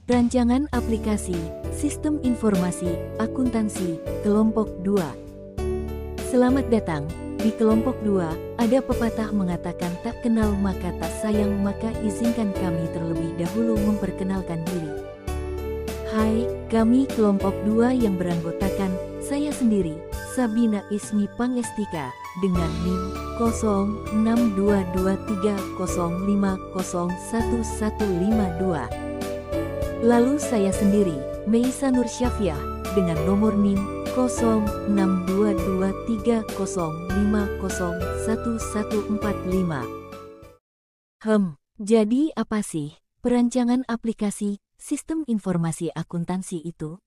Rancangan aplikasi, sistem informasi, akuntansi, kelompok 2. Selamat datang, di kelompok 2, ada pepatah mengatakan tak kenal maka tak sayang, maka izinkan kami terlebih dahulu memperkenalkan diri. Hai, kami kelompok 2 yang beranggotakan, saya sendiri, Sabina Ismi Pangestika, dengan NIM 062230501152. Lalu saya sendiri, Meisa Nur Syafiah, dengan nomor NIM 062230501145. Jadi apa sih perancangan aplikasi sistem informasi akuntansi itu?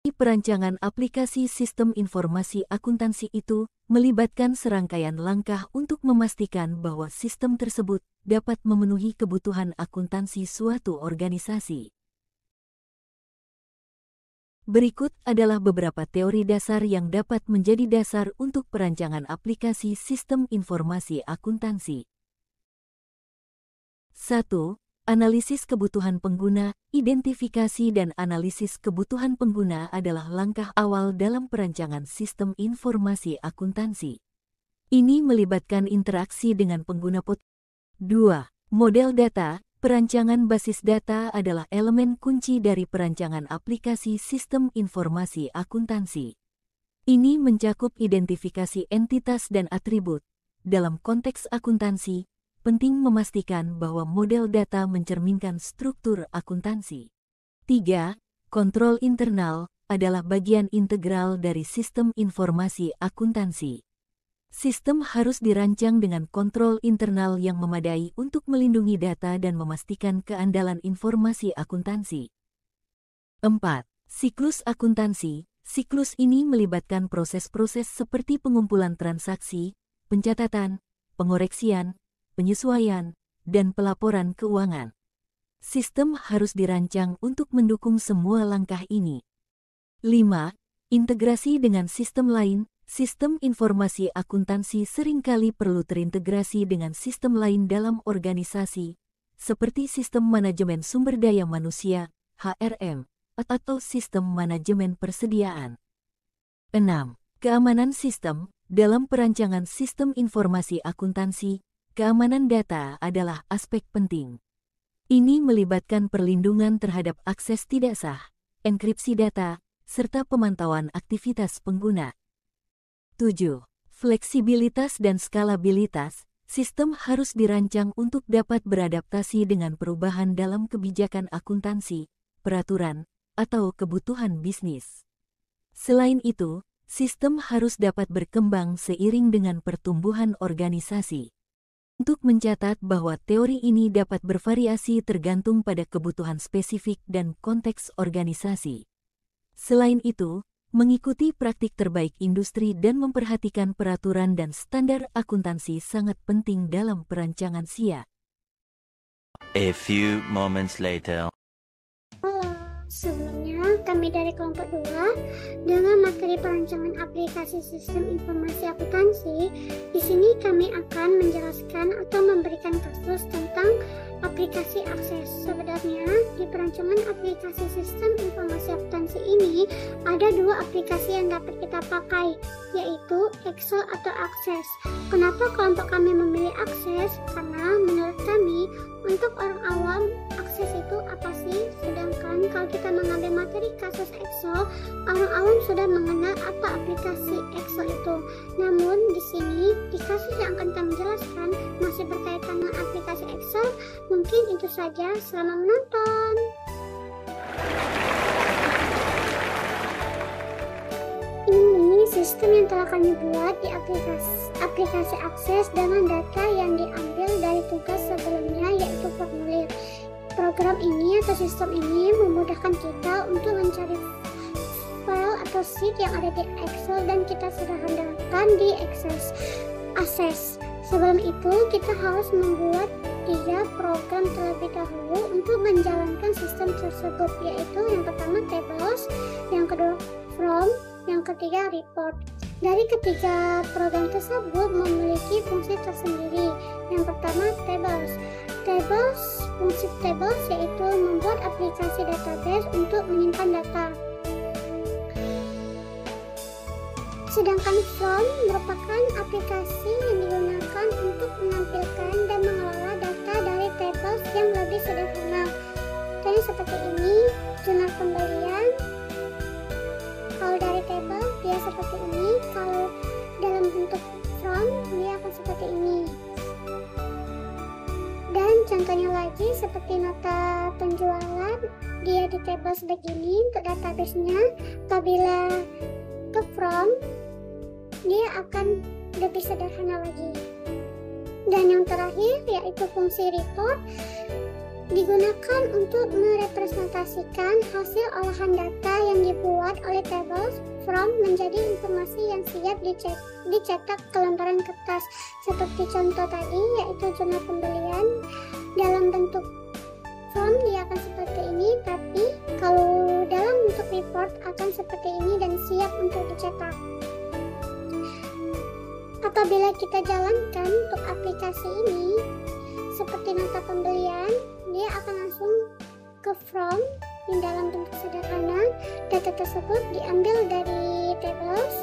Perancangan aplikasi sistem informasi akuntansi itu melibatkan serangkaian langkah untuk memastikan bahwa sistem tersebut dapat memenuhi kebutuhan akuntansi suatu organisasi. Berikut adalah beberapa teori dasar yang dapat menjadi dasar untuk perancangan aplikasi sistem informasi akuntansi. 1. Analisis kebutuhan pengguna. Identifikasi dan analisis kebutuhan pengguna adalah langkah awal dalam perancangan sistem informasi akuntansi. Ini melibatkan interaksi dengan pengguna 2. Model data. Perancangan basis data adalah elemen kunci dari perancangan aplikasi sistem informasi akuntansi. Ini mencakup identifikasi entitas dan atribut. Dalam konteks akuntansi, penting memastikan bahwa model data mencerminkan struktur akuntansi. 3. Kontrol internal adalah bagian integral dari sistem informasi akuntansi. Sistem harus dirancang dengan kontrol internal yang memadai untuk melindungi data dan memastikan keandalan informasi akuntansi. 4. Siklus akuntansi. Siklus ini melibatkan proses-proses seperti pengumpulan transaksi, pencatatan, pengoreksian, penyesuaian, dan pelaporan keuangan. Sistem harus dirancang untuk mendukung semua langkah ini. 5. Integrasi dengan sistem lain. Sistem informasi akuntansi seringkali perlu terintegrasi dengan sistem lain dalam organisasi, seperti sistem manajemen sumber daya manusia, HRM, atau sistem manajemen persediaan. 6. Keamanan sistem. Dalam perancangan sistem informasi akuntansi, keamanan data adalah aspek penting. Ini melibatkan perlindungan terhadap akses tidak sah, enkripsi data, serta pemantauan aktivitas pengguna. 7. Fleksibilitas dan skalabilitas. Sistem harus dirancang untuk dapat beradaptasi dengan perubahan dalam kebijakan akuntansi, peraturan, atau kebutuhan bisnis. Selain itu, sistem harus dapat berkembang seiring dengan pertumbuhan organisasi. Untuk mencatat bahwa teori ini dapat bervariasi tergantung pada kebutuhan spesifik dan konteks organisasi. Selain itu, mengikuti praktik terbaik industri dan memperhatikan peraturan dan standar akuntansi sangat penting dalam perancangan SIA. A few moments later. Halo, sebelumnya kami dari kelompok 2 dengan materi perancangan aplikasi sistem informasi akuntansi. Di sini kami akan menjelaskan atau memberikan kasus tentang aplikasi akses. Sebenarnya di perancangan aplikasi sistem informasi akuntansi ini ada dua aplikasi yang dapat kita pakai, yaitu Excel atau Access. Kenapa kelompok kami memilih Access? Karena menurut kami untuk orang awam Access itu apa sih? Sedangkan kalau kita mengambil materi kasus Excel, orang awam sudah mengenal apa aplikasi Excel itu. Namun di sini di kasus yang akan kami jelaskan masih berkaitan dengan aplikasi Excel. Mungkin itu saja, selamat menonton. Ini sistem yang telah kami buat di aplikasi akses dengan data yang diambil dari tugas sebelumnya, yaitu formulir. Program ini atau sistem ini memudahkan kita untuk mencari file atau sheet yang ada di Excel dan kita sederhanakan di Access. Sebelum itu, kita harus membuat 3 program terlebih dahulu untuk menjalankan sistem tersebut, yaitu yang pertama tables, yang kedua from, yang ketiga report. Dari ketiga program tersebut memiliki fungsi tersendiri. Yang pertama tables. Tables fungsi tables, yaitu membuat aplikasi database untuk menyimpan data. Sedangkan from merupakan aplikasi yang digunakan untuk menampilkan dan mengelola data dari tables yang lebih sederhana. Jadi seperti ini, jurnal pembelian. Kalau dari table dia seperti ini, kalau dalam bentuk from dia akan seperti ini. Dan contohnya lagi seperti nota penjualan, dia di table begini untuk database-nya. Apabila ke from, dia akan lebih sederhana lagi. Dan yang terakhir yaitu fungsi report, digunakan untuk merepresentasikan hasil olahan data yang dibuat oleh tables from menjadi informasi yang siap dicetak ke lembaran kertas. Seperti contoh tadi yaitu jurnal pembelian, dalam bentuk from dia akan seperti ini, tapi kalau dalam bentuk report akan seperti ini dan siap untuk dicetak. Apabila kita jalankan untuk aplikasi ini seperti nota pembelian, dia akan langsung ke from yang dalam bentuk sederhana. Data tersebut diambil dari tables,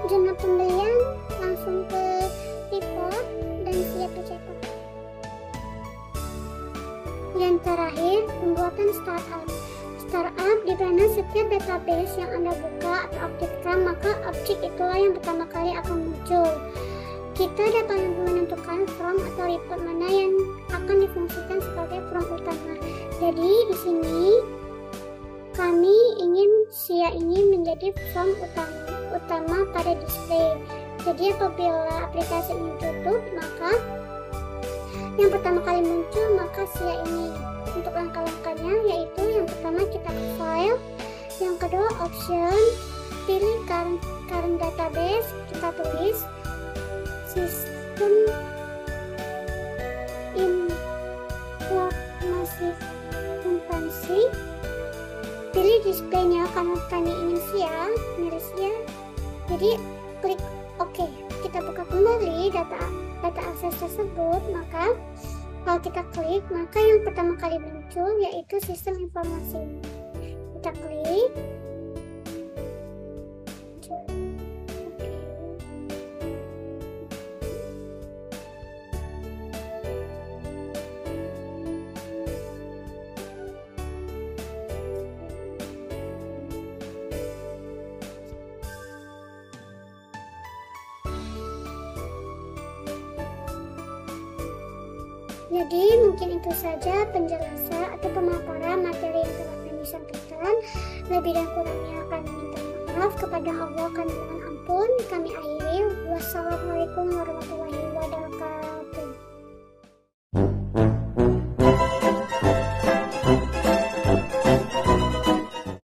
jurnal pembelian langsung ke report dan siap dicetak. Yang terakhir, pembuatan startup. Startup di mana setiap database yang Anda buka atau aktifkan, maka objek itulah yang pertama kali akan muncul. Kita dapat menentukan from atau report mana yang akan difungsikan sebagai from utama. Jadi di sini kami ingin SIA ini menjadi from utama pada display. Jadi apabila aplikasi ini tutup, maka yang pertama kali muncul maka SIA ini. Untuk langkah-langkahnya yaitu yang pertama kita ke file, yang kedua option, pilih current database, kita tulis sistem informasi akuntansi, pilih displaynya karena kami ingin SIA, jadi klik OK. Kita buka kembali data akses tersebut, maka kalau kita klik, maka yang pertama kali muncul yaitu sistem informasi. Kita klik. Jadi mungkin itu saja penjelasan atau pemaparan materi yang telah kami sampaikan. Lebih dan kurangnya kami minta maaf kepada Allah, kami mohon ampun. Kami akhiri.